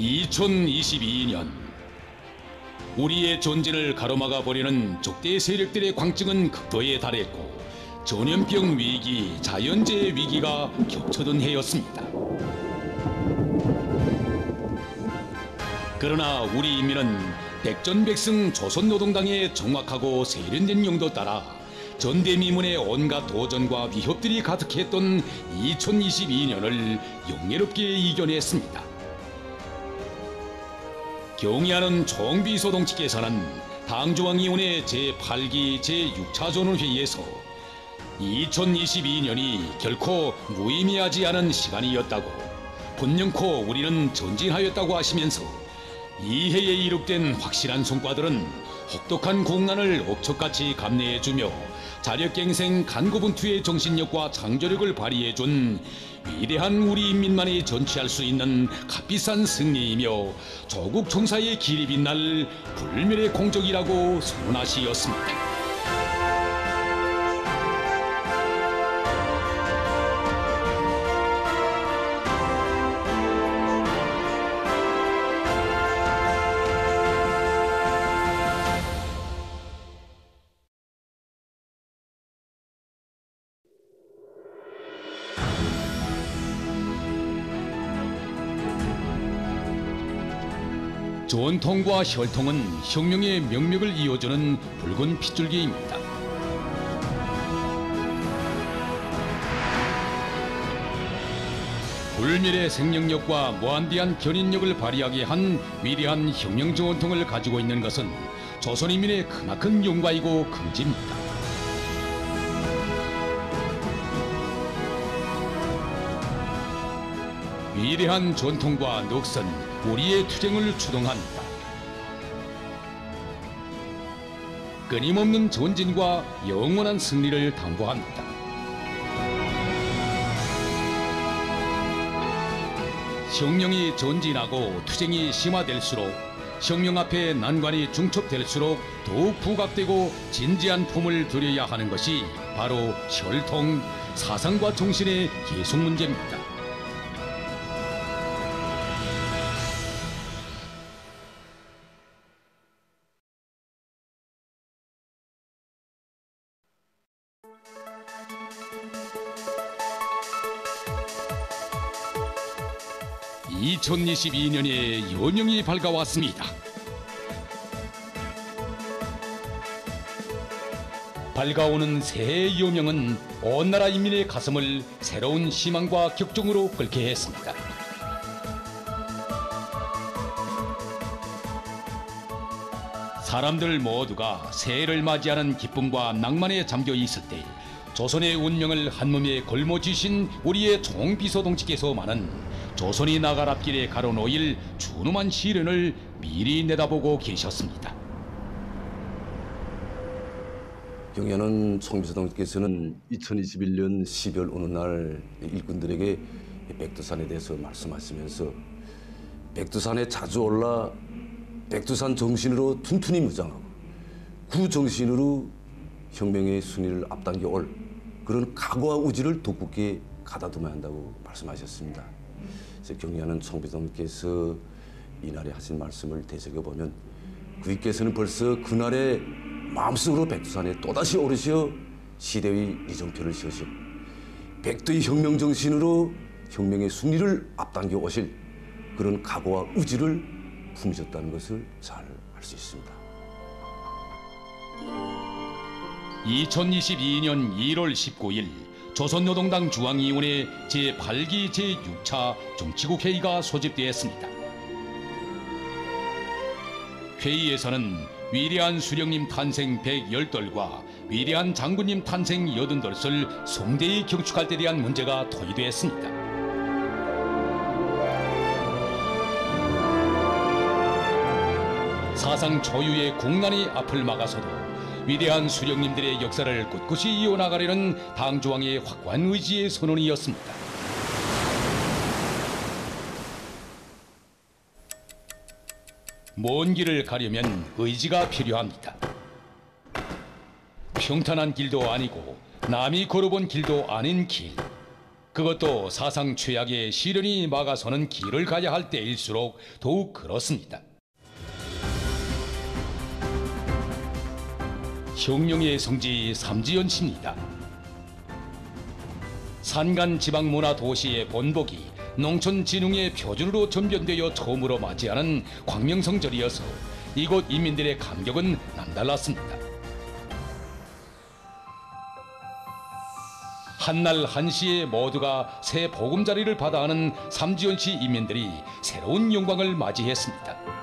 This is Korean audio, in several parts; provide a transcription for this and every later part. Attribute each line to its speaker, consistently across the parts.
Speaker 1: 2022년 우리의 존재를 가로막아 버리는 적대 세력들의 광증은 극도에 달했고 전염병 위기, 자연재해 위기가 겹쳐든 해였습니다. 그러나 우리 인민은 백전백승 조선노동당의 정확하고 세련된 용도 따라 전대미문의 온갖 도전과 위협들이 가득했던 2022년을 영예롭게 이겨냈습니다. 경의하는 총비서동지께서는 당중앙위원회 제8기 제6차 전원회의에서 2022년이 결코 무의미하지 않은 시간이었다고, 분명코 우리는 전진하였다고 하시면서 이 해에 이룩된 확실한 성과들은 혹독한 공난을 억척같이 감내해주며 자력갱생 간고분투의 정신력과 창조력을 발휘해준 위대한 우리 인민만이 전취할 수 있는 값비싼 승리이며 조국 총사의 길이 빛날 불멸의 공적이라고 선언하시었습니다. 전통과 혈통은 혁명의 명맥을 이어주는 붉은 핏줄기입니다. 불멸의 생명력과 무한대한 견인력을 발휘하게 한 위대한 혁명 전통을 가지고 있는 것은 조선인민의 크나큰 영광이고 긍지입니다. 위대한 전통과 넋은 우리의 투쟁을 추동합니다. 끊임없는 전진과 영원한 승리를 담보합니다. 혁명이 전진하고 투쟁이 심화될수록 혁명 앞에 난관이 중첩될수록 더욱 부각되고 진지한 품을 들여야 하는 것이 바로 혈통, 사상과 정신의 계속 문제입니다. (2022년에) 여명이 밝아왔습니다. 밝아오는 새해의 여명은 온 나라 인민의 가슴을 새로운 희망과 격정으로 끓게 했습니다. 사람들 모두가 새해를 맞이하는 기쁨과 낭만에 잠겨 있을 때 조선의 운명을 한몸에 걸머쥐신 우리의 총비서동지께서만은 조선이 나갈 앞길에 가로놓일 준엄한 시련을 미리 내다보고 계셨습니다.
Speaker 2: 경의하는 총비서동지께서는 2021년 12월 어느 날 일꾼들에게 백두산에 대해서 말씀하시면서 백두산에 자주 올라 백두산 정신으로 튼튼히 무장하고 그 정신으로 혁명의 순위를 앞당겨 올 그런 각오와 의지를 돋굳게 가다듬어야 한다고 말씀하셨습니다. 그래서 경의하는 총비서님께서 이날에 하신 말씀을 되새겨보면 그위께서는 벌써 그날에 마음속으로 백두산에 또다시 오르시어 시대의 이정표를 세우시고 백두의 혁명 정신으로 혁명의 승리를 앞당겨 오실 그런 각오와 의지를 품으셨다는 것을 잘 알 수 있습니다.
Speaker 1: 2022년 1월 19일 조선노동당 중앙위원회 제8기 제6차 정치국 회의가 소집되었습니다. 회의에서는 위대한 수령님 탄생 110돌과 위대한 장군님 탄생 80돌을 성대히 경축할 때 대한 문제가 토의되었습니다. 사상 초유의 국난의 앞을 막아서도 위대한 수령님들의 역사를 꿋꿋이 이어나가려는 당조왕의 확고한 의지의 선언이었습니다. 먼 길을 가려면 의지가 필요합니다. 평탄한 길도 아니고 남이 걸어본 길도 아닌 길. 그것도 사상 최악의 시련이 막아서는 길을 가야 할 때일수록 더욱 그렇습니다. 혁명의 성지 삼지연시입니다. 산간 지방문화 도시의 본보기 농촌진흥의 표준으로 전변되어 처음으로 맞이하는 광명성절이어서 이곳 인민들의 감격은 남달랐습니다. 한날 한시에 모두가 새 보금자리를 받아하는 삼지연시 인민들이 새로운 영광을 맞이했습니다.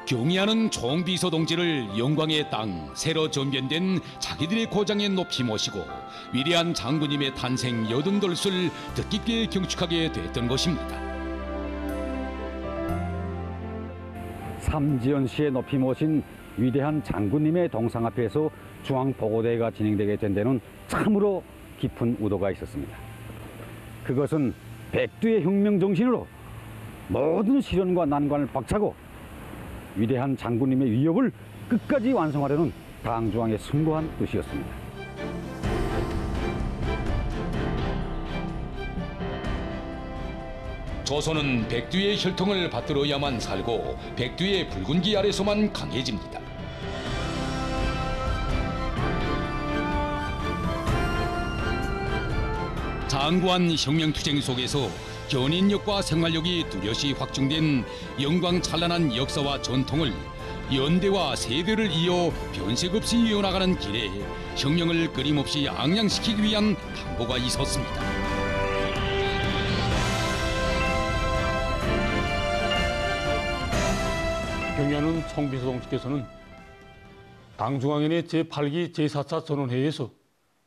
Speaker 1: 경의하는 총비서 동지를 영광의 땅, 새로 전변된 자기들의 고장에 높이 모시고 위대한 장군님의 탄생 여든돌을 뜻깊게 경축하게 됐던 것입니다.
Speaker 3: 삼지연시에 높이 모신 위대한 장군님의 동상 앞에서 중앙보고대회가 진행되게 된 데는 참으로 깊은 의도가 있었습니다. 그것은 백두의 혁명 정신으로 모든 시련과 난관을 박차고 위대한 장군님의 위협을 끝까지 완성하려는 당중앙의 숭고한 뜻이었습니다.
Speaker 1: 조선은 백두의 혈통을 받들어야만 살고 백두의 붉은기 아래서만 강해집니다. 장구한 혁명투쟁 속에서 견인력과 생활력이 뚜렷이 확증된 영광찬란한 역사와 전통을 연대와 세대를 이어 변색 없이 이어나가는 길에 혁명을 끊임없이 앙양시키기 위한 담보가 있었습니다.
Speaker 4: 경의하는 총비서 동지께서는 당중앙위원회 제8기 제4차 전원회의에서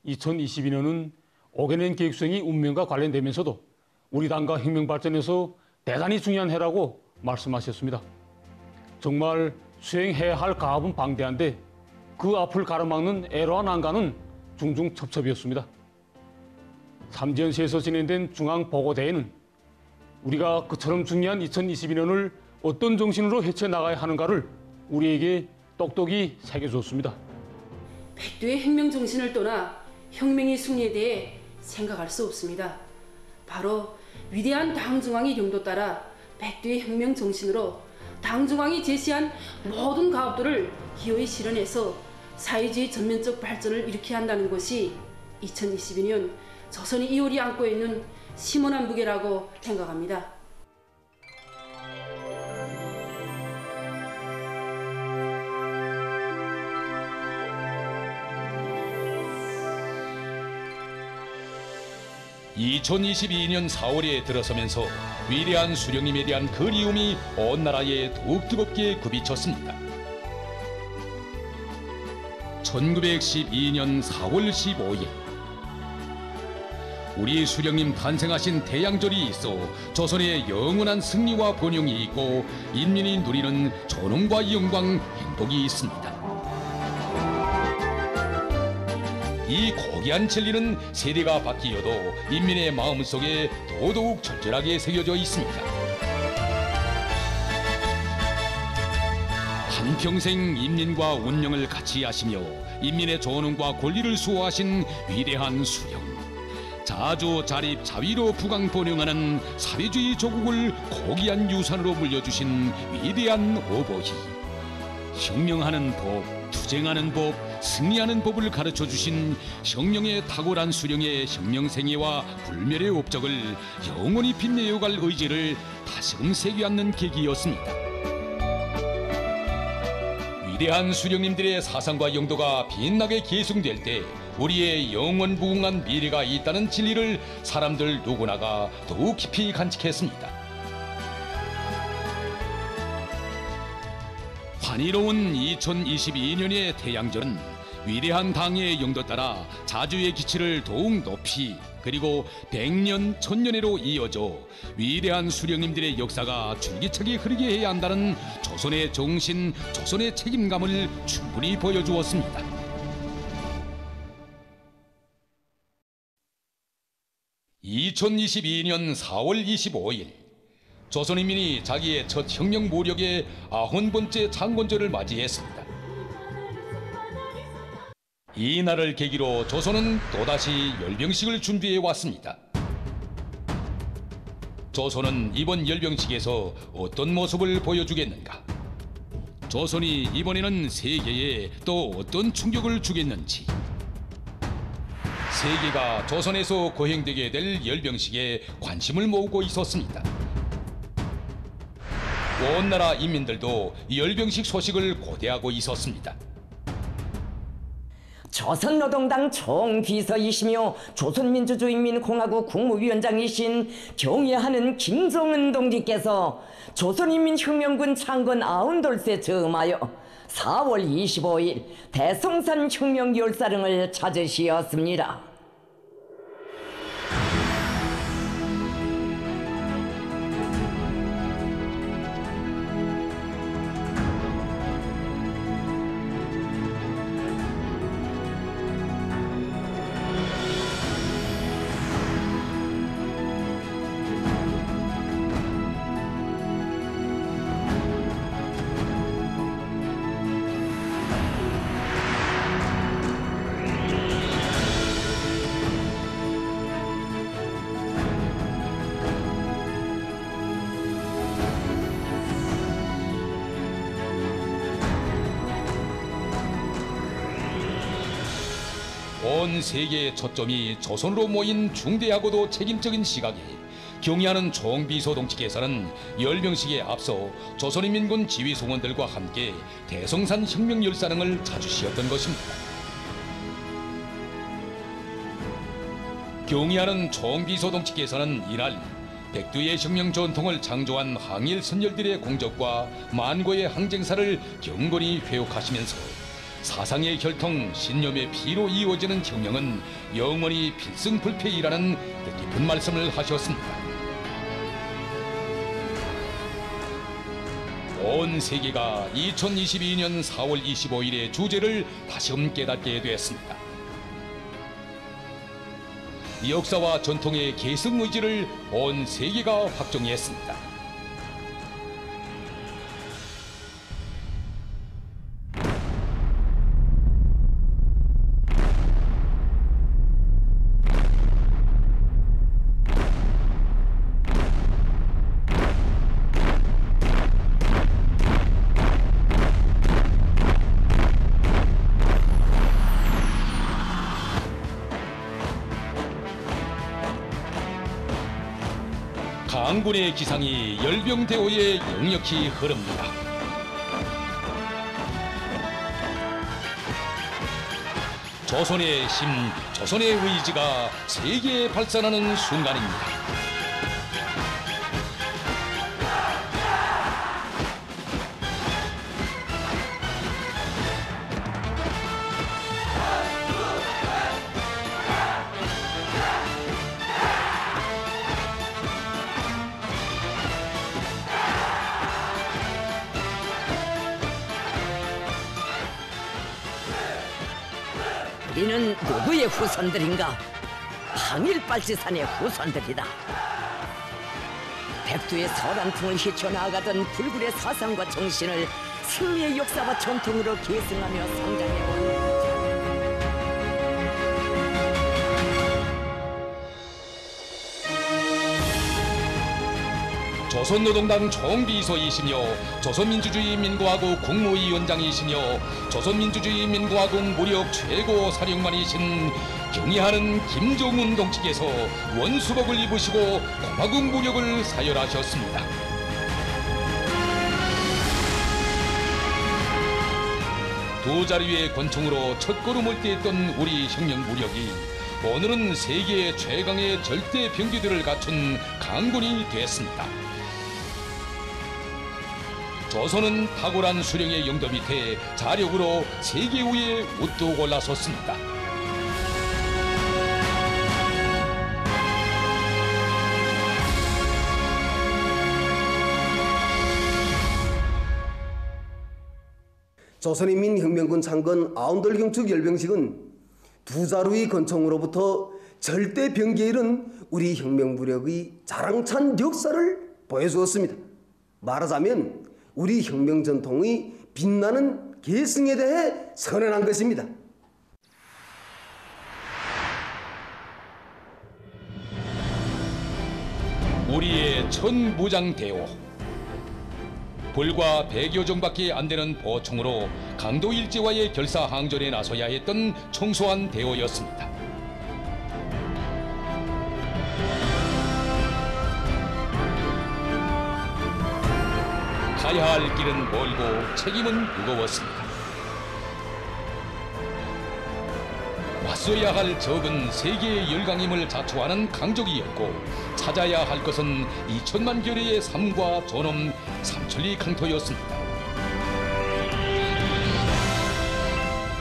Speaker 4: 2022년은 5개년 계획수행이 운명과 관련되면서도 우리 당과 혁명 발전에서 대단히 중요한 해라고 말씀하셨습니다. 정말 수행해야 할 가업은 방대한데 그 앞을 가로막는 애로와 난관은 중중 첩첩이었습니다. 삼지연시에서 진행된 중앙보고대회는 우리가 그처럼 중요한 2022년을 어떤 정신으로 헤쳐나가야 하는가를 우리에게 똑똑히 새겨줬습니다.
Speaker 5: 백두의 혁명 정신을 떠나 혁명의 승리에 대해 생각할 수 없습니다. 바로 위대한 당중앙의 용도 따라 백두의 혁명 정신으로 당중앙이 제시한 모든 가업들을 기어이 실현해서 사회주의 전면적 발전을 일으켜야 한다는 것이 2022년 조선이 이효리 안고 있는 심원한 무게라고 생각합니다.
Speaker 1: (2022년 4월에) 들어서면서 위대한 수령님에 대한 그리움이 온 나라에 더욱 뜨겁게 굽이쳤습니다. 1912년 4월 15일 우리 수령님 탄생하신 태양절이 있어 조선의 영원한 승리와 번영이 있고 인민이 누리는 존엄과 영광, 행복이 있습니다. 이 고귀한 진리는 세대가 바뀌어도 인민의 마음속에 더더욱 절절하게 새겨져 있습니다. 한평생 인민과 운명을 같이 하시며 인민의 존엄과 권리를 수호하신 위대한 수령. 자주 자립 자위로 부강번영하는 사회주의 조국을 고귀한 유산으로 물려주신 위대한 어버이. 혁명하는 법, 투쟁하는 법, 승리하는 법을 가르쳐주신 혁명의 탁월한 수령의 혁명생애와 불멸의 업적을 영원히 빛내어갈 의지를 다시금 새겨안는 계기였습니다. 위대한 수령님들의 사상과 영도가 빛나게 계승될 때 우리의 영원무궁한 미래가 있다는 진리를 사람들 누구나가 더욱 깊이 간직했습니다. 환희로운 2022년의 태양절은 위대한 당의 영도 따라 자주의 기치를 더욱 높이 그리고 100년, 1000년에로 이어져 위대한 수령님들의 역사가 줄기차게 흐르게 해야 한다는 조선의 정신, 조선의 책임감을 충분히 보여주었습니다. (2022년 4월 25일) 조선인민이 자기의 첫 혁명 무력의 90번째 창건절을 맞이했습니다. 이 날을 계기로 조선은 또다시 열병식을 준비해 왔습니다. 조선은 이번 열병식에서 어떤 모습을 보여주겠는가? 조선이 이번에는 세계에 또 어떤 충격을 주겠는지. 세계가 조선에서 거행되게 될 열병식에 관심을 모으고 있었습니다. 온 나라 인민들도 열병식 소식을 고대하고 있었습니다.
Speaker 6: 조선노동당 총비서이시며 조선민주주의인민공화국 국무위원장이신 경애하는 김정은 동지께서 조선인민혁명군 창건 92세 즈음하여 4월 25일 대성산 혁명열사릉을 찾으시었습니다.
Speaker 1: 온 세계의 초점이 조선으로 모인 중대하고도 책임적인 시각에 경의하는 총비서동지께서는 열병식에 앞서 조선인민군 지휘소원들과 함께 대성산 혁명열사릉을 찾으시었던 것입니다. 경의하는 총비서동지께서는 이날 백두의 혁명 전통을 창조한 항일 선열들의 공적과 만고의 항쟁사를 경건히 회옥하시면서 사상의 혈통, 신념의 피로 이루어지는 혁명은 영원히 필승불패이라는 뜻깊은 말씀을 하셨습니다. 온 세계가 2022년 4월 25일의 주제를 다시금 깨닫게 되었습니다. 역사와 전통의 계승 의지를 온 세계가 확정했습니다. 강군의 기상이 열병대오에 역력히 흐릅니다. 조선의 힘, 조선의 의지가 세계에 발산하는 순간입니다.
Speaker 6: 이는 누구의 후손들인가? 항일발지산의 후손들이다. 백두의 서란풍을 헤쳐나가던 불굴의 사상과 정신을 승리의 역사와 전통으로 계승하며 성장해온
Speaker 1: 조선노동당 총비서이시며 조선민주주의인민공화국 국무위원장이시며 조선민주주의인민공화국 무력 최고 사령관이신 경의하는 김정은 동지께서 원수복을 입으시고 공화국 무력을 사열하셨습니다. 두 자리의 권총으로 첫걸음을 떼었던 우리 혁명 무력이 오늘은 세계 최강의 절대 병기들을 갖춘 강군이 됐습니다. 조선은 탁월한 수령의 영도 밑에 자력으로 세계 위에 우뚝 올라섰습니다.
Speaker 7: 조선인민혁명군 창건 아흔돌 경축 열병식은 두 자루의 권총으로부터 절대 병기에 이른 우리 혁명 무력의 자랑찬 역사를 보여주었습니다. 말하자면 우리 혁명 전통의 빛나는 계승에 대해 선언한 것입니다.
Speaker 1: 우리의 천무장대오. 불과 100여 정밖에 안 되는 보총으로 강도 일제와의 결사항전에 나서야 했던 청소한 대오였습니다. 가야 할 길은 멀고 책임은 무거웠습니다. 왔어야 할 적은 세계의 열강임을 자초하는 강적이었고 찾아야 할 것은 2천만 결의의 삶과 존엄, 삼천리 강토였습니다.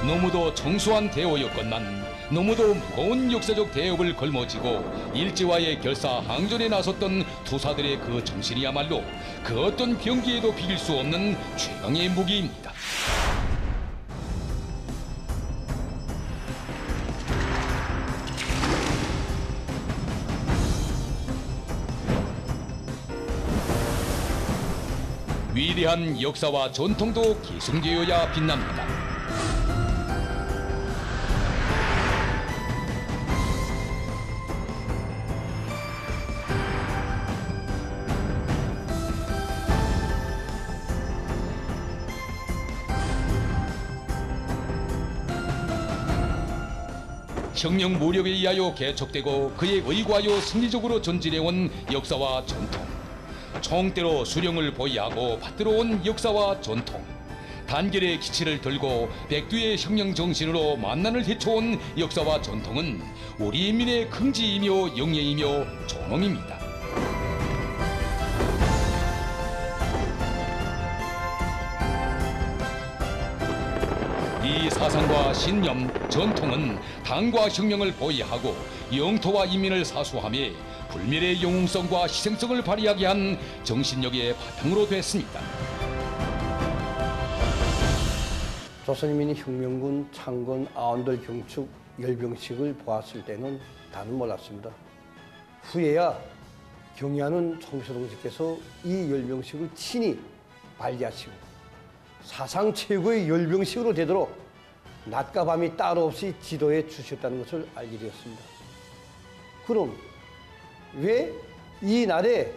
Speaker 1: 너무도 청소한 대오였건만 너무도 무거운 역사적 대업을 걸머쥐고 일제와의 결사항전에 나섰던 투사들의 그 정신이야말로 그 어떤 병기에도 비길 수 없는 최강의 무기입니다. 위대한 역사와 전통도 계승되어야 빛납니다. 혁명 무력에 의하여 개척되고 그에 의거하여 승리적으로 전진해온 역사와 전통. 총대로 수령을 보위하고 받들어온 역사와 전통. 단결의 기치를 들고 백두의 혁명 정신으로 만난을 헤쳐온 역사와 전통은 우리 인민의 긍지이며 영예이며 존엄입니다. 이 사상과 신념, 전통은 당과 혁명을 보위하고 영토와 인민을 사수하며 불멸의 영웅성과 희생성을 발휘하게 한 정신력의 바탕으로 됐습니다.
Speaker 8: 조선인민혁명군 창건 아흔들 경축 열병식을 보았을 때는 다는 몰랐습니다. 후에야 경의하는 총비서동지께서 이 열병식을 친히 관리하시고 사상 최고의 열병식으로 되도록 낮과 밤이 따로 없이 지도해 주셨다는 것을 알게 되었습니다. 그럼 왜 이 날에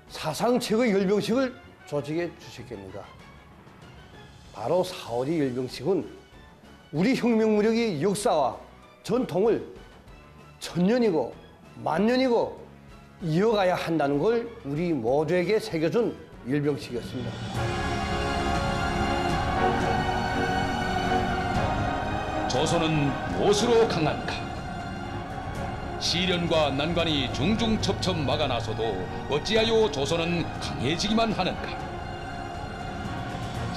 Speaker 8: 사상 최고의 열병식을 조직해 주셨겠는가? 바로 4.5리 열병식은 우리 혁명무력의 역사와 전통을 천년이고 만년이고 이어가야 한다는 걸 우리 모두에게 새겨준 열병식이었습니다.
Speaker 1: 조선은 무엇으로 강한가? 시련과 난관이 중중 첩첩 막아나서도 어찌하여 조선은 강해지기만 하는가?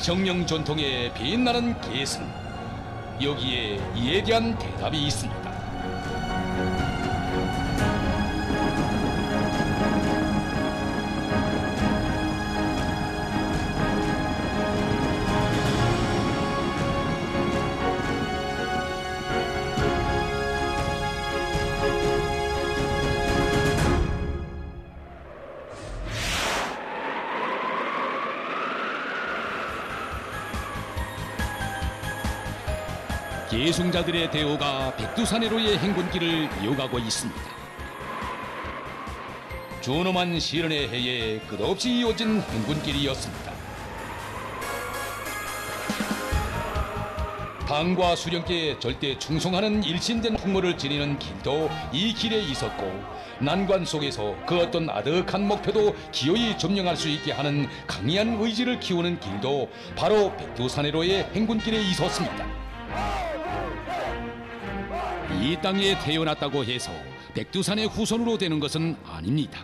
Speaker 1: 혁명 전통의 빛나는 계승. 여기에 이에 대한 대답이 있습니다. 계승자들의 대오가 백두산해로의 행군길을 이어가고 있습니다. 존엄한 시련의 해에 끝없이 이어진 행군길이었습니다. 당과 수령께 절대 충성하는 일신된 풍모를 지니는 길도 이 길에 있었고 난관 속에서 그 어떤 아득한 목표도 기어이 점령할 수 있게 하는 강인한 의지를 키우는 길도 바로 백두산해로의 행군길에 있었습니다. 이 땅에 태어났다고 해서 백두산의 후손으로 되는 것은 아닙니다.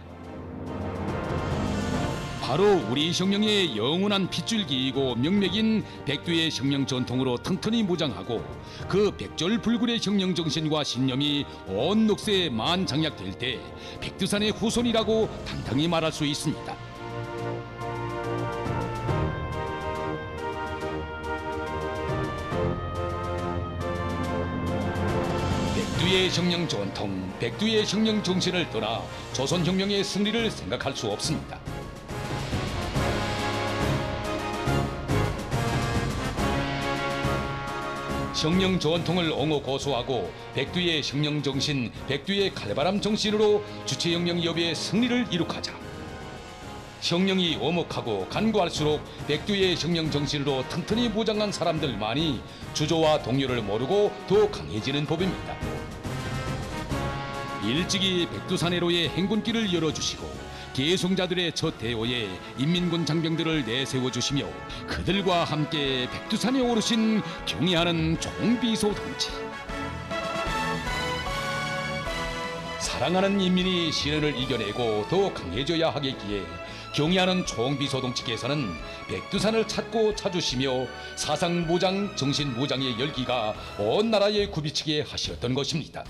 Speaker 1: 바로 우리 혁명의 영원한 핏줄기이고 명맥인 백두의 혁명 전통으로 튼튼히 무장하고 그 백절불굴의 혁명 정신과 신념이 온 녹세에 만장약될 때 백두산의 후손이라고 당당히 말할 수 있습니다. 백두의 혁명 전통, 백두의 혁명 정신을 떠나 조선혁명의 승리를 생각할 수 없습니다. 형령 전통을 옹호 고수하고 백두의 형령 정신, 백두의 칼바람 정신으로 주체혁명협의의 승리를 이룩하자. 형령이 오목하고 간구할수록 백두의 형령 정신으로 튼튼히 무장한 사람들만이 주조와 동료를 모르고 더 강해지는 법입니다. 일찍이 백두산해로의 행군길을 열어주시고 계승자들의 첫 대오에 인민군 장병들을 내세워주시며 그들과 함께 백두산에 오르신 경애하는 총비소 동지. 사랑하는 인민이 시련을 이겨내고 더 강해져야 하겠기에 경애하는 총비소 동지께서는 백두산을 찾고 찾으시며 사상무장, 정신무장의 열기가 온 나라에 굽이치게 하셨던 것입니다.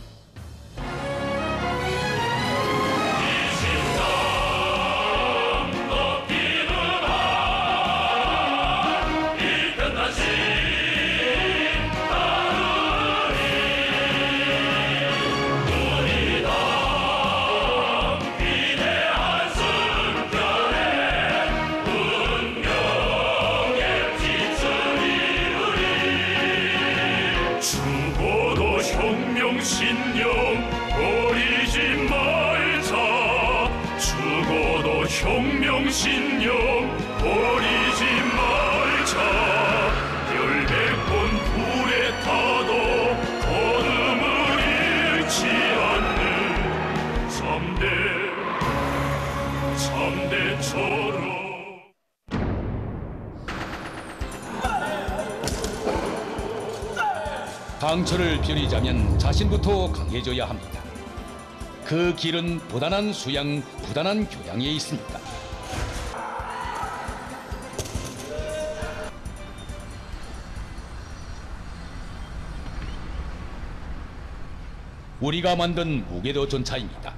Speaker 9: 혁명신념 버리지 말자. 열백번 불에 타도 거듭을 잃지 않는 참대처럼.
Speaker 1: 강철을 펴리자면 자신부터 강해져야 합니다. 그 길은 부단한 수양, 부단한 교양에 있습니다. 우리가 만든 무게도 전차입니다.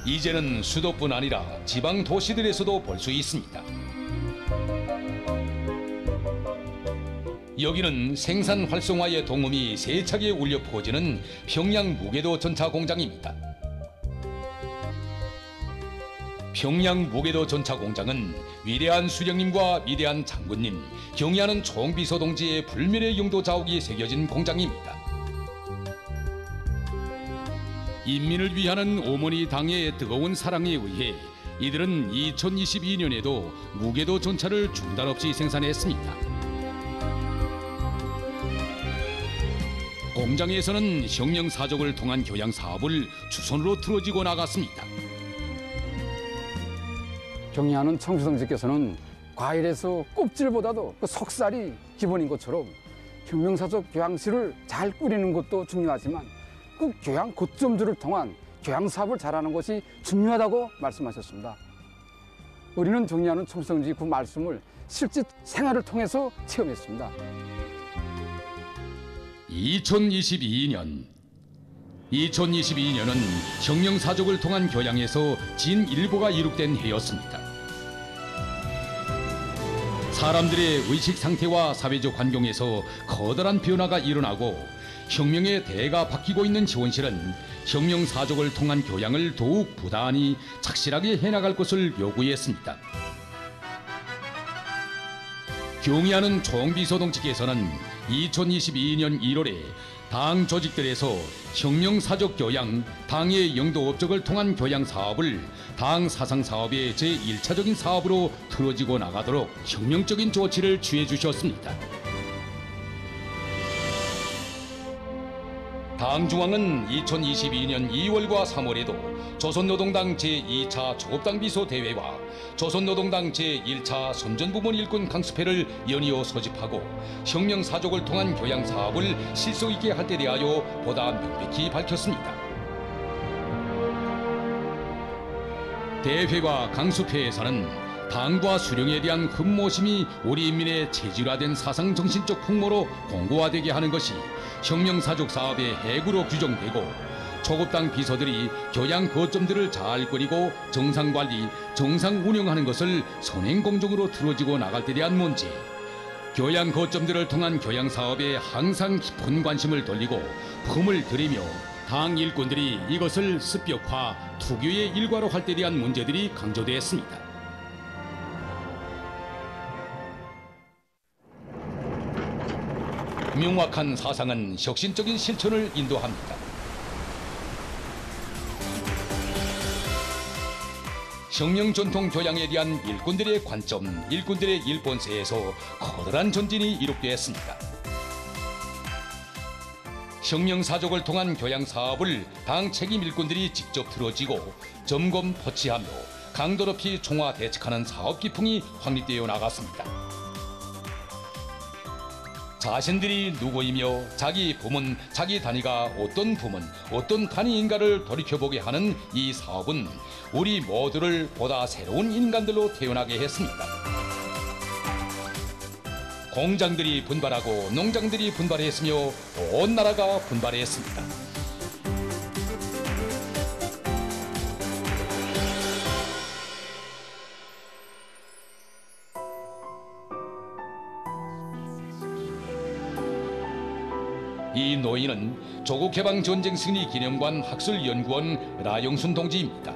Speaker 1: 이제는 수도뿐 아니라 지방 도시들에서도 볼 수 있습니다. 여기는 생산 활성화의 동음이 세차게 울려 퍼지는 평양 무게도 전차 공장입니다. 평양 무게도 전차 공장은 위대한 수령님과 위대한 장군님, 경애하는 총비서 동지의 불멸의 영도 자욱이 새겨진 공장입니다. 인민을 위하는 어머니 당의 뜨거운 사랑에 의해 이들은 2022년에도 무게도 전차를 중단 없이 생산했습니다. 공장에서는 혁명 사족을 통한 교양 사업을 주선으로 틀어지고 나갔습니다.
Speaker 10: 경애하는 청비서동지께서는 과일에서 껍질보다도 그 속살이 기본인 것처럼 혁명사족 교양실을 잘 꾸리는 것도 중요하지만 그 교양 고점들을 통한 교양 사업을 잘하는 것이 중요하다고 말씀하셨습니다. 우리는 경애하는 청비서동지 그 말씀을 실제 생활을 통해서 체험했습니다.
Speaker 1: 2022년은 혁명사족을 통한 교양에서 진일보가 이룩된 해였습니다. 사람들의 의식 상태와 사회적 환경에서 커다란 변화가 일어나고 혁명의 대가 바뀌고 있는 지원실은 혁명사족을 통한 교양을 더욱 부단히 착실하게 해나갈 것을 요구했습니다. 경애하는 총비서 동지께서는 2022년 1월에 당 조직들에서 혁명사족 교양, 당의 영도 업적을 통한 교양 사업을 당 사상 사업의 제1차적인 사업으로 틀어지고 나가도록 혁명적인 조치를 취해 주셨습니다. 당 중앙은 2022년 2월과 3월에도 조선노동당 제2차 초급당 비서 대회와 조선노동당 제1차 선전부문 일꾼 강습회를 연이어 소집하고 혁명사족을 통한 교양 사업을 실속 있게 할 때 대하여 보다 명백히 밝혔습니다. 대회와 강습회에서는 당과 수령에 대한 흠모심이 우리 인민의 체질화된 사상정신적 풍모로 공고화되게 하는 것이 혁명사족 사업의 해구로 규정되고 초급당 비서들이 교양 거점들을 잘 꾸리고 정상관리, 정상운영하는 것을 선행공정으로 틀어지고 나갈 때 대한 문제, 교양 거점들을 통한 교양 사업에 항상 깊은 관심을 돌리고 품을 들이며 당 일꾼들이 이것을 습격화, 투교의 일과로 할 때 대한 문제들이 강조되었습니다. 명확한 사상은 혁신적인 실천을 인도합니다. 혁명 전통 교양에 대한 일꾼들의 관점, 일꾼들의 일본세에서 커다란 전진이 이룩되었습니다. 혁명사족을 통한 교양 사업을 당 책임 일꾼들이 직접 들어지고 점검 포치하며 강도 높이 총화 대책하는 사업 기풍이 확립되어 나갔습니다. 자신들이 누구이며 자기 부문, 자기 단위가 어떤 부문, 어떤 단위인가를 돌이켜보게 하는 이 사업은 우리 모두를 보다 새로운 인간들로 태어나게 했습니다. 공장들이 분발하고 농장들이 분발했으며 온 나라가 분발했습니다. 이 노인은 조국해방전쟁 승리 기념관 학술연구원 라영순 동지입니다.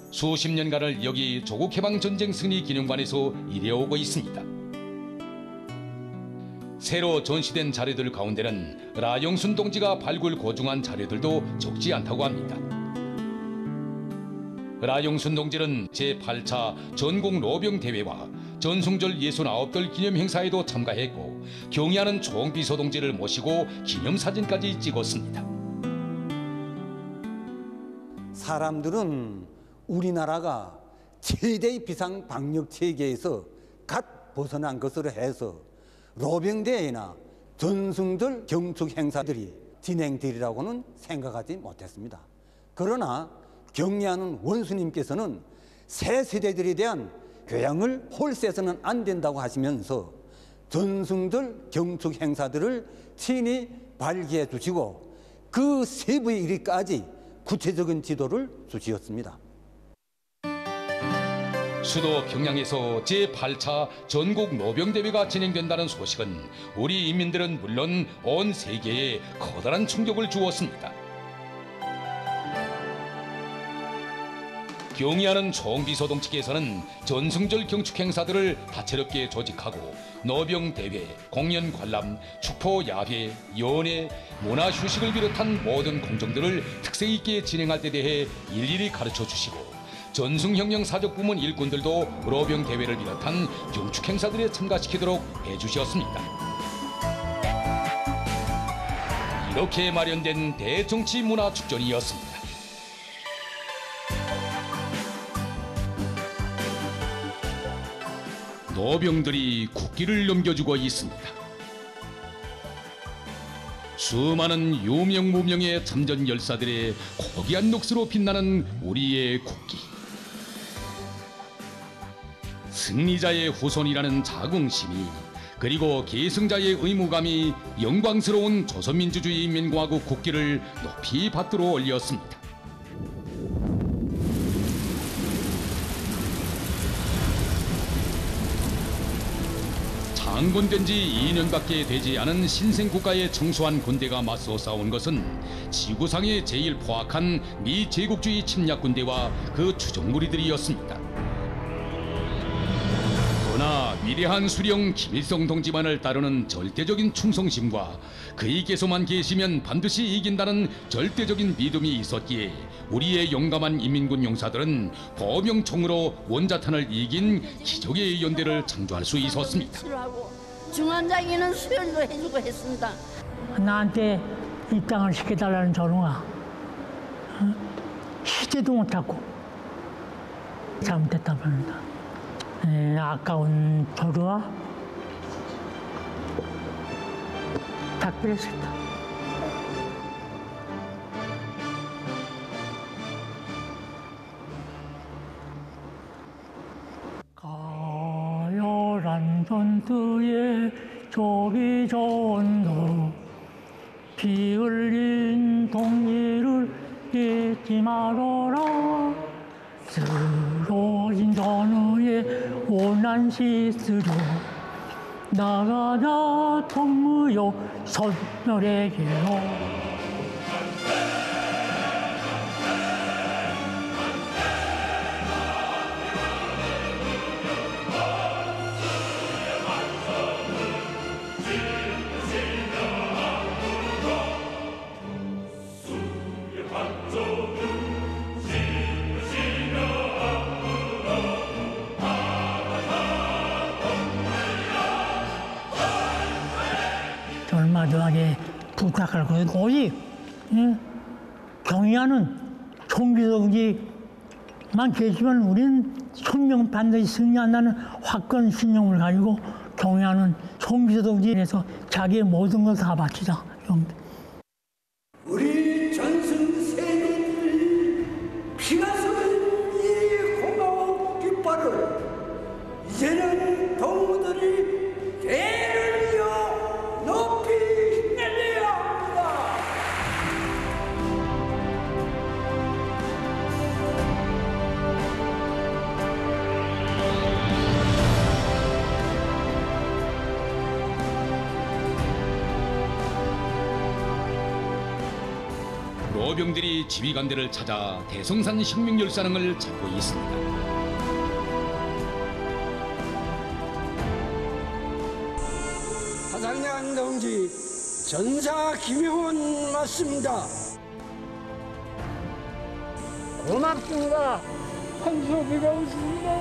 Speaker 1: 수십 년간을 여기 조국해방전쟁 승리 기념관에서 일해오고 있습니다. 새로 전시된 자료들 가운데는 라영순 동지가 발굴 고증한 자료들도 적지 않다고 합니다. 라영순 동지는 제8차 전국 로병대회와 전승절 69돌 기념행사에도 참가했고 경의하는 총비서동지를 모시고 기념사진까지 찍었습니다.
Speaker 11: 사람들은 우리나라가 최대의 비상방역체계에서 갓 벗어난 것으로 해서 로병대회나 전승절 경축행사들이 진행되리라고는 생각하지 못했습니다. 그러나 경의하는 원수님께서는 새 세대들에 대한 교양을 홀세서는 안 된다고 하시면서 전승절 경축 행사들을 친히 발기해 주시고 그 세부에 이르기까지 구체적인 지도를 주시었습니다.
Speaker 1: 수도 평양에서 제8차 전국 노병대회가 진행된다는 소식은 우리 인민들은 물론 온 세계에 커다란 충격을 주었습니다. 경의하는 총비서동지께서는 전승절 경축 행사들을 다채롭게 조직하고 노병대회, 공연관람, 축포야회, 연회, 문화휴식을 비롯한 모든 공정들을 특색 있게 진행할 데 대해 일일이 가르쳐 주시고 전승혁명 사족부문 일꾼들도 로병대회를 비롯한 경축 행사들에 참가시키도록 해주셨습니다. 이렇게 마련된 대정치 문화 축전이었습니다. 노병들이 국기를 넘겨주고 있습니다. 수많은 유명 무명의 참전 열사들의 고귀한 녹수로 빛나는 우리의 국기. 승리자의 후손이라는 자긍심이 그리고 계승자의 의무감이 영광스러운 조선민주주의 인민공화국 국기를 높이 받들어 올렸습니다. 창건된 지 2년밖에 되지 않은 신생국가의 청소한 군대가 맞서 싸운 것은 지구상에 제일 포악한 미 제국주의 침략군대와 그 추종무리들이었습니다. 그러나 위대한 수령 김일성 동지만을 따르는 절대적인 충성심과 그에게서만 계시면 반드시 이긴다는 절대적인 믿음이 있었기에 우리의 용감한 인민군 용사들은 보명총으로 원자탄을 이긴 기적의 연대를 창조할 수 있었습니다.
Speaker 12: 중환장에는 수련도 해주고 했습니다.
Speaker 13: 나한테 입당을 시켜달라는 전우가 시대도 못하고 잘못했다 말입니다. 아까운 조루와 작별했습니다. 가열한 전투에 좁이 전도 피 흘린 동리를 잊지 말아라. 쓰러진 전우의 원한 시스로 나가자 통무요 선멸에게로. 부탁할 거예요. 오직 경의하는 총비서동지만 계시면 우리는 혁명 반드시 승리한다는 확건 신념을 가지고 경의하는 총비서동지에서 자기의 모든 걸 다 바치자.
Speaker 14: 우리 전승세대들이 피가 쏟은 이 고마운 깃발을 이제는 동무들이 대를 이어 높이 휘날려야 합니다.
Speaker 1: 로병들이 지휘관들을 찾아 대성산 혁명열사릉을 찾고 있습니다.
Speaker 14: 사장장 동지, 전사 김용원 맞습니다. 고맙습니다. 한소비가 없습니다.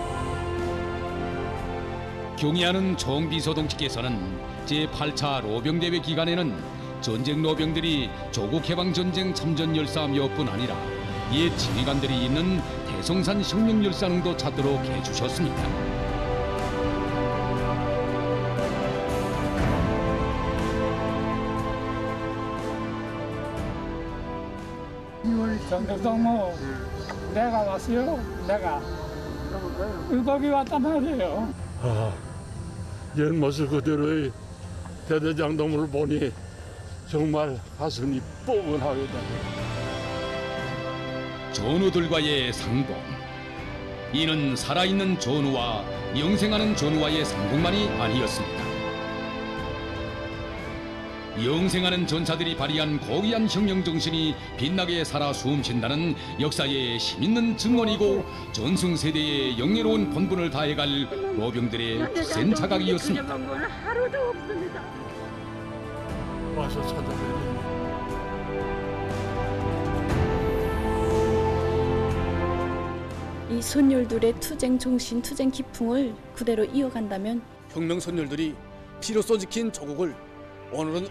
Speaker 1: 경의하는 총비서동지께서는 제8차 로병대회 기간에는 전쟁 로병들이 조국해방전쟁 참전열사여뿐 아니라 옛 지휘관들이 있는 대성산 혁명열사릉도 찾도록 해주셨습니다.
Speaker 13: 정대동무 내가 왔어요. 내가 의복이 왔단 말이에요.
Speaker 9: 옛 모습 그대로의 대대장동을 보니 정말 가슴이 뻐근하겠다.
Speaker 1: 전우들과의 상봉. 이는 살아있는 전우와 영생하는 전우와의 상봉만이 아니었습니다. 영생하는 전사들이 발휘한 고귀한 혁명정신이 빛나게 살아 숨쉰다는 역사의 힘있는 증언이고 전승세대의 영예로운 본분을 다해갈 로병들의 굳센 자각이었습니다.
Speaker 12: 하루도 없습니다.
Speaker 9: 와서 찾아뵈니
Speaker 15: 이 선열들의 투쟁 정신, 투쟁 기풍을 그대로 이어간다면
Speaker 16: 혁명 선열들이 피로써 지킨 조국을 오늘은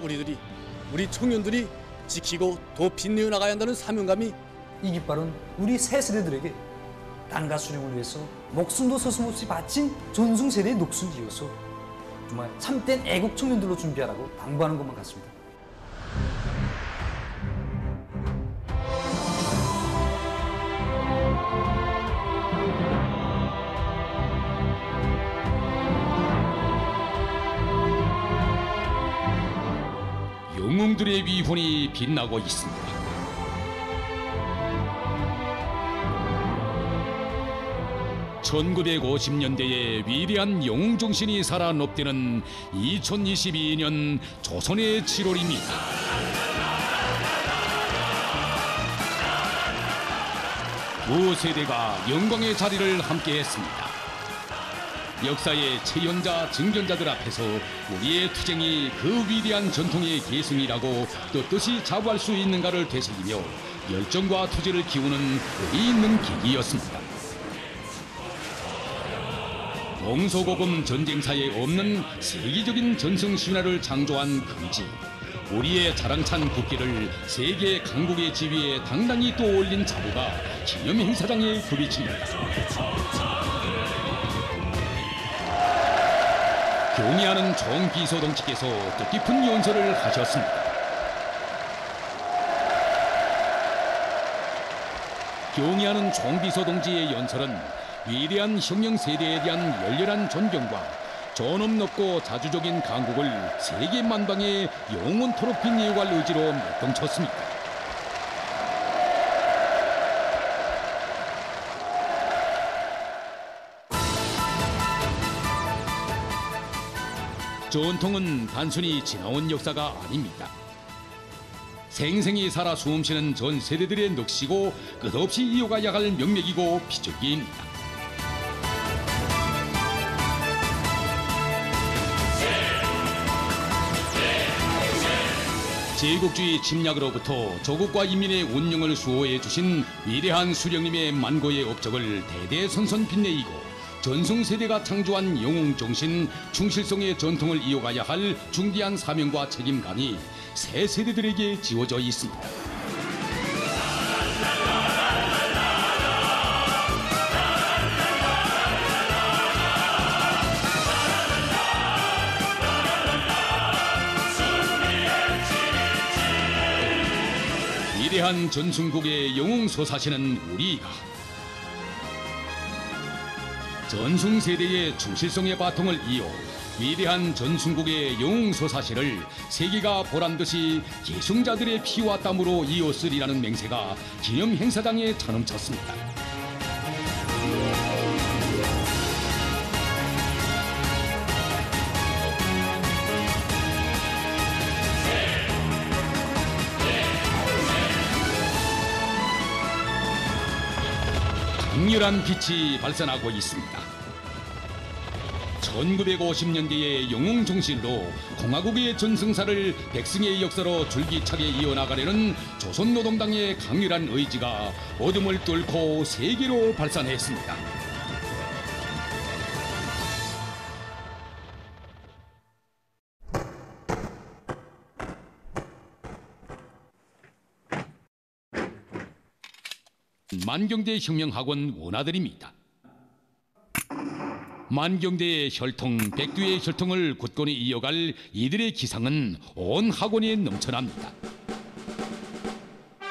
Speaker 16: 우리 청년들이 지키고 더 빛내어 나가야 한다는 사명감이
Speaker 17: 이 깃발은 우리 새 세대들에게 땅과 수령을 위해서 목숨도 서슴없이 바친 전승세대의 녹순지여서 정말 참된 애국 청년들로 준비하라고 당부하는 것만 같습니다.
Speaker 1: 영웅들의 위훈이 빛나고 있습니다. (1950년대의) 위대한 영웅정신이 살아 높되는 2022년 조선의 7월입니다. 두 세대가 영광의 자리를 함께했습니다. 역사의 체연자, 증견자들 앞에서 우리의 투쟁이 그 위대한 전통의 계승이라고 떳떳이 자부할 수 있는가를 되새기며 열정과 투지를 키우는 의미 있는 계기였습니다. 동서고금 전쟁사에 없는 세계적인 전승신화를 창조한 금지, 우리의 자랑찬 국기를 세계 강국의 지위에 당당히 떠올린 자부가 기념 행사장에 굽이칩니다. 경의하는 총비서동지께서 뜻깊은 연설을 하셨습니다. 경의하는 총비서동지의 연설은 위대한 혁명 세대에 대한 열렬한 존경과 존엄 높고 자주적인 강국을 세계 만방에 영원토록 빛내어갈 의지로 맥동쳤습니다. 전통은 단순히 지나온 역사가 아닙니다. 생생히 살아 숨쉬는 전 세대들의 넋이고 끝없이 이어가야 할 명맥이고 피줄기입니다. 제국주의 침략으로부터 조국과 인민의 운명을 수호해 주신 위대한 수령님의 만고의 업적을 대대선선 빛내이고 전승세대가 창조한 영웅정신, 충실성의 전통을 이어가야 할 중대한 사명과 책임감이 새 세대들에게 지워져 있습니다. 위대한 전순국의 영웅 솟아시는 우리가 전승세대의 충실성의 바통을 이어 위대한 전순국의 영웅 솟아시를 세계가 보란듯이 계승자들의 피와 땀으로 이었으리라는 맹세가 기념 행사장에 차넘쳤습니다. 강렬한 빛이 발산하고 있습니다. 1950년대의 영웅 정신으로 공화국의 전승사를 백승의 역사로 줄기차게 이어나가려는 조선노동당의 강렬한 의지가 어둠을 뚫고 세계로 발산했습니다. 만경대 혁명학원 원아들입니다. 만경대의 혈통, 백두의 혈통을 굳건히 이어갈 이들의 기상은 온 학원에 넘쳐납니다.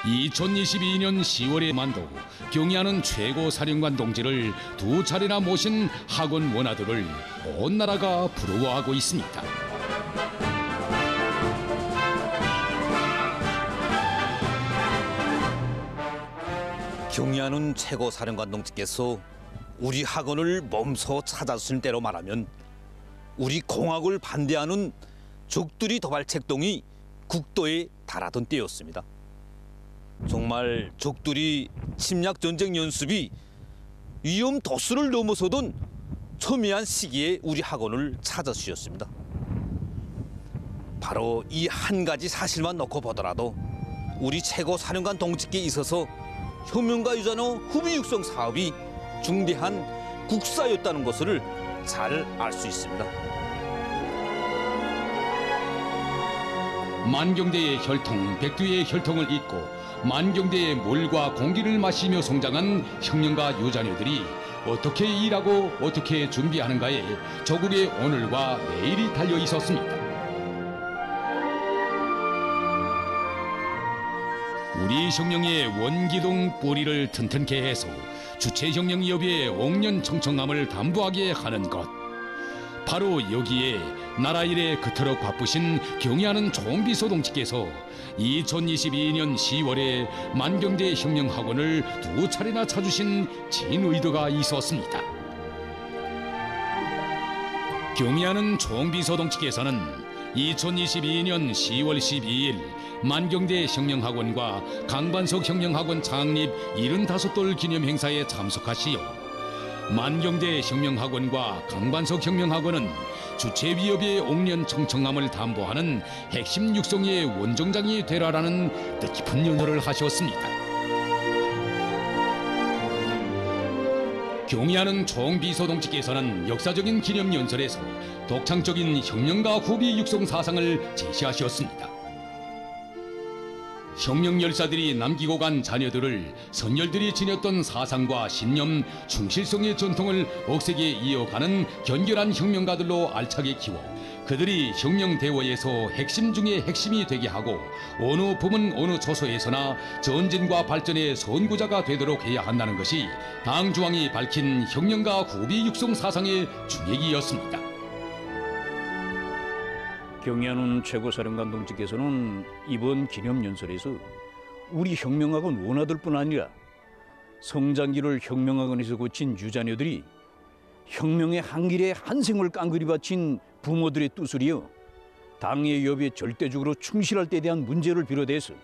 Speaker 1: 2022년 10월에 만도 경의하는 최고 사령관 동지를 2차례나 모신 학원 원아들을 온 나라가 부러워하고 있습니다.
Speaker 18: 경의하는 최고 사령관 동지께서 우리 학원을 몸소 찾아주신 때로 말하면 우리 공학을 반대하는 적들이 도발책동이 국도에 달하던 때였습니다. 정말 적들이 침략전쟁 연습이 위험 도수를 넘어서던 첨예한 시기에 우리 학원을 찾아주셨습니다. 바로 이 한 가지 사실만 놓고 보더라도 우리 최고 사령관 동지께 있어서 혁명가 유자노 후비 육성 사업이 중대한 국사였다는 것을 잘 알 수 있습니다.
Speaker 1: 만경대의 혈통, 백두의 혈통을 잇고 만경대의 물과 공기를 마시며 성장한 혁명가 유자녀들이 어떻게 일하고 어떻게 준비하는가에 조국의 오늘과 내일이 달려 있었습니다. 우리 혁명의 원기둥 뿌리를 튼튼케 해서 주체혁명협의회 옥년청청함을 담보하게 하는 것, 바로 여기에 나라 일에 그토록 바쁘신 경의하는 총비서 동지께서 2022년 10월에 만경대 혁명학원을 2차례나 찾으신 진의도가 있었습니다. 경의하는 총비서 동지께서는 2022년 10월 12일 만경대 혁명학원과 강반석 혁명학원 창립 75돌 기념 행사에 참석하시어 만경대 혁명학원과 강반석 혁명학원은 주체위협의 옥년청청함을 담보하는 핵심 육성의 원정장이 되라라는 뜻깊은 연설을 하셨습니다. 경의하는 총비서 동지께서는 역사적인 기념 연설에서 독창적인 혁명가 후비 육성 사상을 제시하셨습니다. 혁명 열사들이 남기고 간 자녀들을 선열들이 지녔던 사상과 신념, 충실성의 전통을 억세게 이어가는 견결한 혁명가들로 알차게 키워 그들이 혁명 대원에서 핵심 중의 핵심이 되게 하고 어느 부문 어느 처소에서나 전진과 발전의 선구자가 되도록 해야 한다는 것이 당 중앙이 밝힌 혁명가 후비 육성 사상의 주역이었습니다.
Speaker 19: 경의하는 최고사령관 동지께서는 이번 기념연설에서 우리 혁명학원 원아들뿐 아니라 성장기를 혁명학원에서 거친 유자녀들이 혁명의 한 길에 한 생을 깡그리 바친 부모들의 뜻을 이어 당의 여비에 절대적으로 충실할 때에 대한 문제를 비롯해서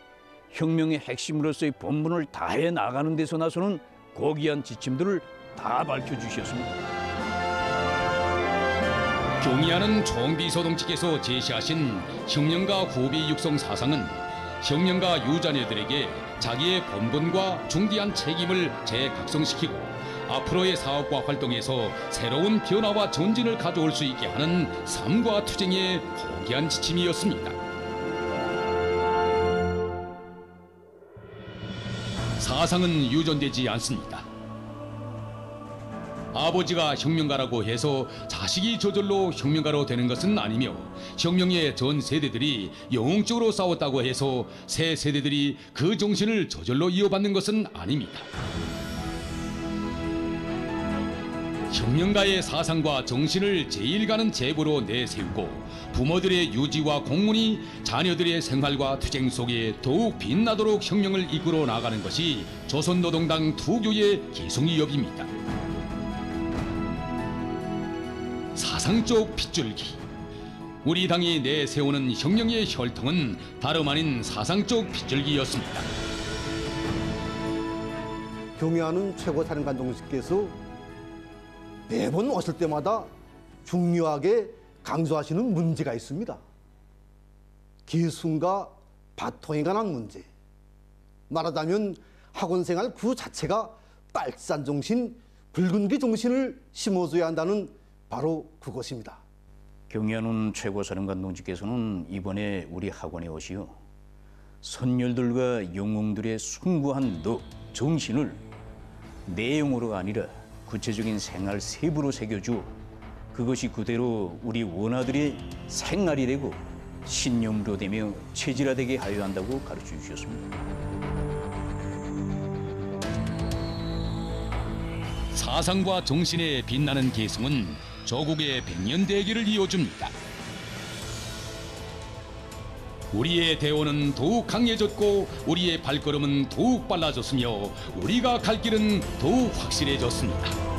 Speaker 19: 혁명의 핵심으로서의 본분을 다해 나가는 데서 나서는 고귀한 지침들을 다 밝혀주셨습니다.
Speaker 1: 경의하는 총비서 동지께서 제시하신 혁명가 후비 육성 사상은 혁명가 유자녀들에게 자기의 본분과 중대한 책임을 재각성시키고 앞으로의 사업과 활동에서 새로운 변화와 전진을 가져올 수 있게 하는 삶과 투쟁의 고귀한 지침이었습니다. 사상은 유전되지 않습니다. 아버지가 혁명가라고 해서 자식이 저절로 혁명가로 되는 것은 아니며 혁명의 전 세대들이 영웅적으로 싸웠다고 해서 새 세대들이 그 정신을 저절로 이어받는 것은 아닙니다. 혁명가의 사상과 정신을 제일 가는 제보로 내세우고 부모들의 유지와 공문이 자녀들의 생활과 투쟁 속에 더욱 빛나도록 혁명을 이끌어 나가는 것이 조선노동당 투교의 기승이업입니다. 사상적 핏줄기. 우리 당이 내세우는 혁명의 혈통은 다름 아닌 사상적 핏줄기였습니다.
Speaker 20: 경애하는 최고사령관 동지께서 매번 오실 때마다 중요하게 강조하시는 문제가 있습니다. 기순과 바통에 관한 문제. 말하자면 학원생활 그 자체가 빨산 정신, 붉은기 정신을 심어줘야 한다는 바로 그것입니다.
Speaker 19: 경애하는 최고사령관 동지께서는 이번에 우리 학원에 오시어 선열들과 영웅들의 숭고한 정신을 내용으로가 아니라 구체적인 생활 세부로 새겨주어 그것이 그대로 우리 원아들의 생활이 되고 신념으로 되며 체질화되게 하여야 한다고 가르쳐 주셨습니다.
Speaker 1: 사상과 정신에 빛나는 계승은 조국의 백년 대계를 이어줍니다. 우리의 대원은 더욱 강해졌고 우리의 발걸음은 더욱 빨라졌으며 우리가 갈 길은 더욱 확실해졌습니다.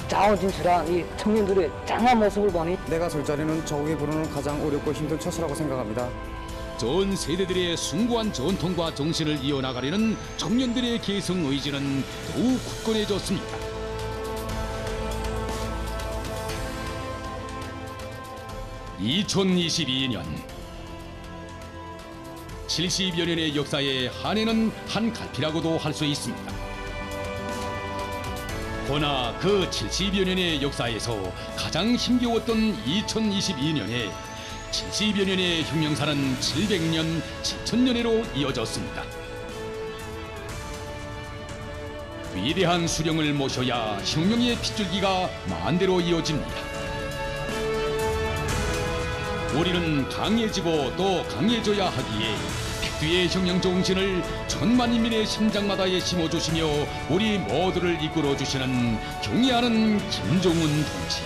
Speaker 21: 자원진출한 이 청년들의 장한 모습을 보니
Speaker 22: 내가 설 자리는 조국이 부르는 가장 어렵고 힘든 처소라고 생각합니다.
Speaker 1: 전 세대들의 숭고한 전통과 정신을 이어나가려는 청년들의 계승 의지는 더욱 굳건해졌습니다. (2022년) 70여 년의 역사에 한해는 한 갈피라고도 할 수 있습니다. 그러나 그 70여 년의 역사에서 가장 힘겨웠던 2022년에 70여 년의 혁명사는 700년, 7000년으로 이어졌습니다. 위대한 수령을 모셔야 혁명의 핏줄기가 만대로 이어집니다. 우리는 강해지고 또 강해져야 하기에 백두의 혁명 정신을 천만 인민의 심장마다에 심어주시며 우리 모두를 이끌어주시는 경애하는 김정은 동지.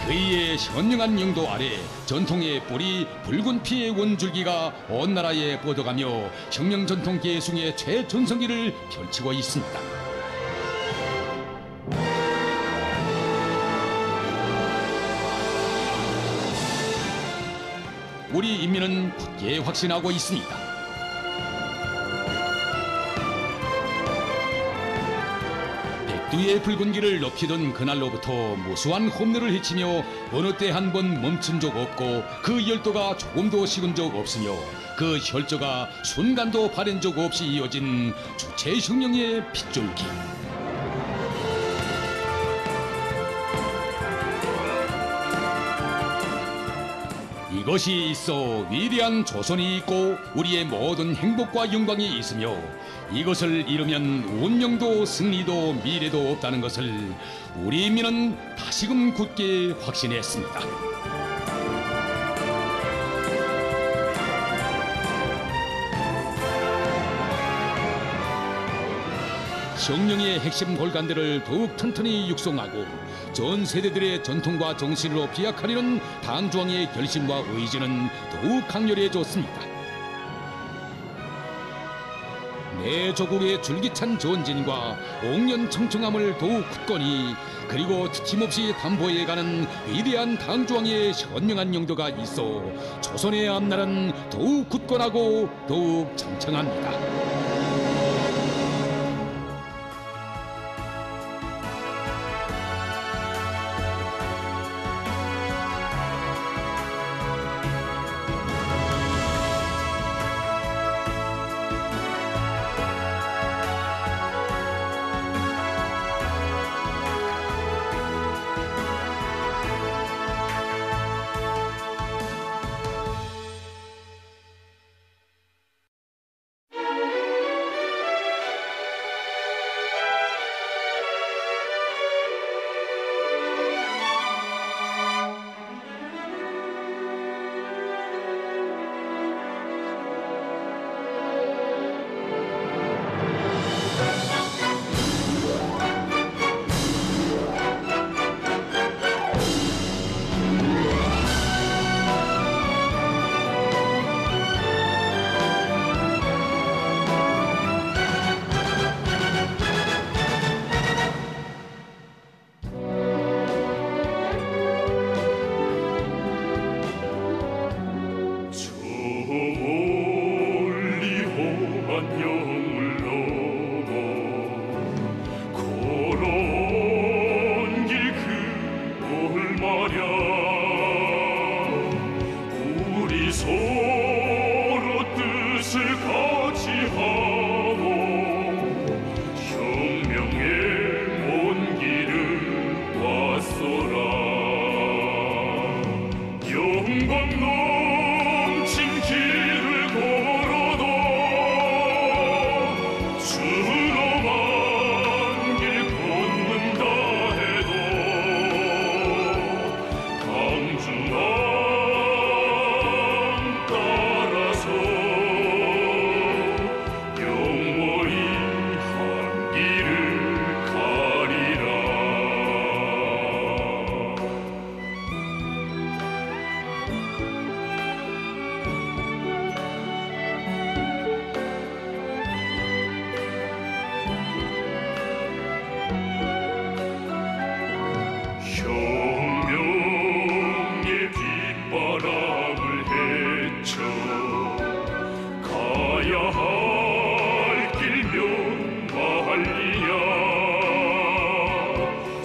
Speaker 1: 그의 현명한 영도 아래 전통의 뿌리 붉은 피의 원줄기가 온 나라에 뻗어가며 혁명 전통 계승의 최전성기를 펼치고 있습니다. 우리 인민은 굳게 확신하고 있습니다. 백두의 붉은 길을 높이던 그날로부터 무수한 험로를 헤치며 어느 때 한 번 멈춘 적 없고 그 열도가 조금도 식은 적 없으며 그 혈저가 순간도 바랜 적 없이 이어진 주체혁명의 핏줄기. 이것이 있어 위대한 조선이 있고 우리의 모든 행복과 영광이 있으며 이것을 잃으면 운명도 승리도 미래도 없다는 것을 우리 인민은 다시금 굳게 확신했습니다. 혁명의 핵심 골간들을 더욱 튼튼히 육성하고 전 세대들의 전통과 정신으로 비약하려는 당중앙의 결심과 의지는 더욱 강렬해졌습니다. 내 조국의 줄기찬 전진과 옥년청청함을 더욱 굳건히 그리고 지침없이 담보해가는 위대한 당중앙의 현명한 영도가 있어 조선의 앞날은 더욱 굳건하고 더욱 청청합니다.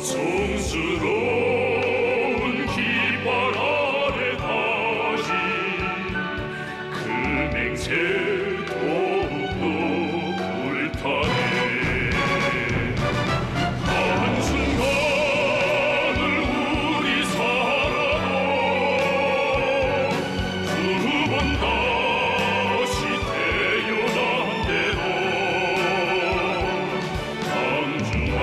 Speaker 2: 성스러운 깃발 아래 다시 그 맹세 더욱더 불타네. 한순간을 우리 살아도 두 번 다시 태어난 대로 당중왕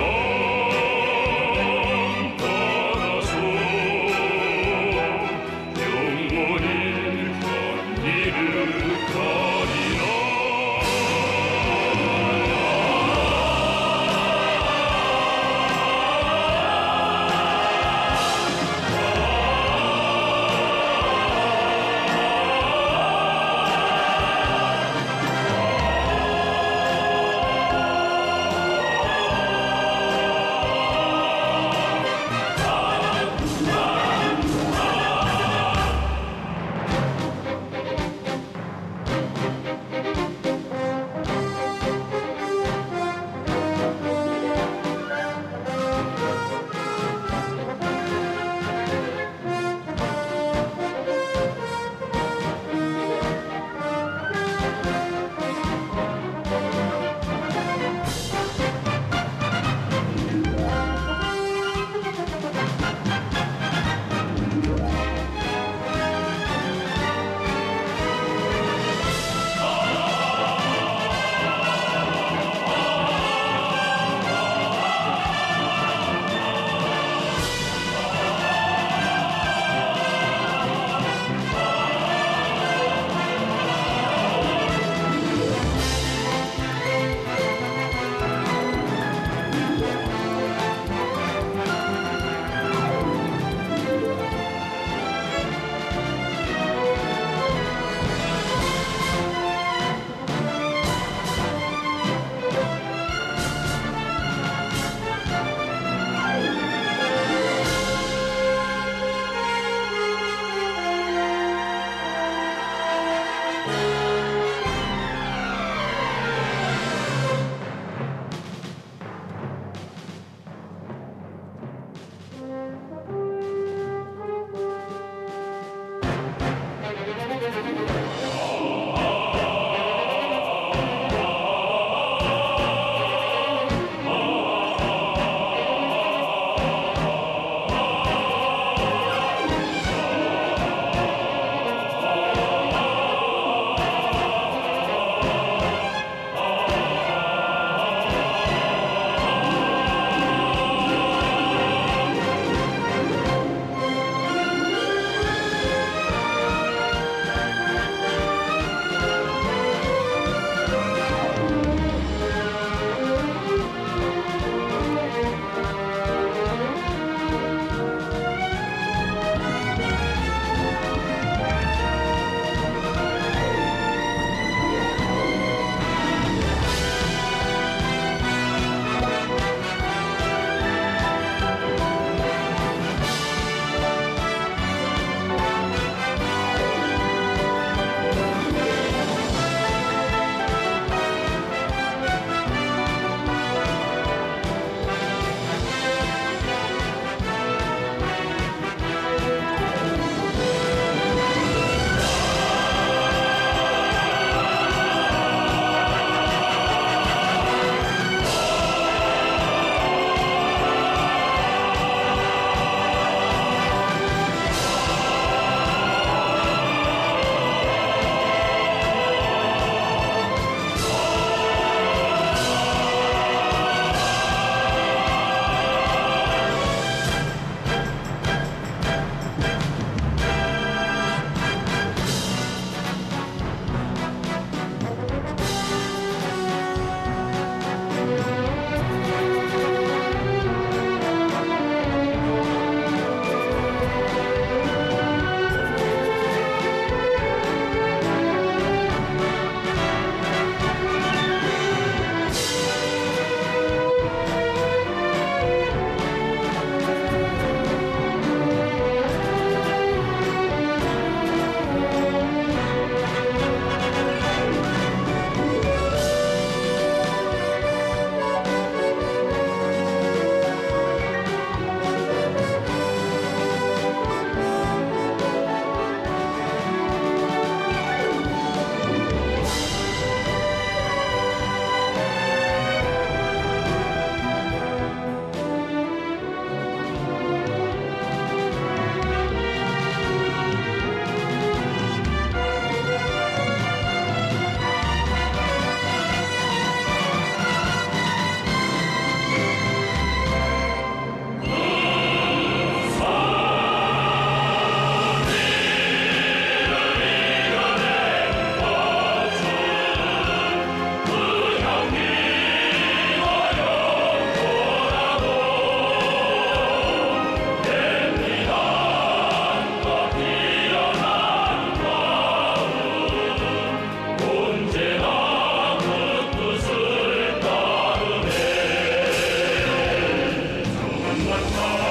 Speaker 2: 나라